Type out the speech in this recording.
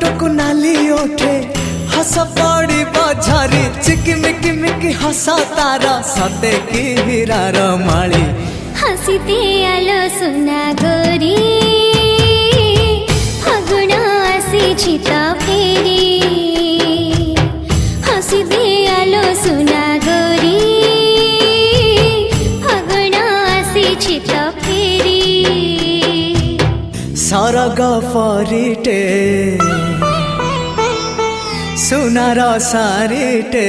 टुक नाली ओठे हस पड़ी बझरी चिकिमिकी मिकी हसा तारा सते की हीरार माली हसीते आलो सुना गोरी फागुण आसी तो फेरी हसीते आलो सुना गोरी फागुण आसी तो फेरी सरग फरिटे सुनार सारिटे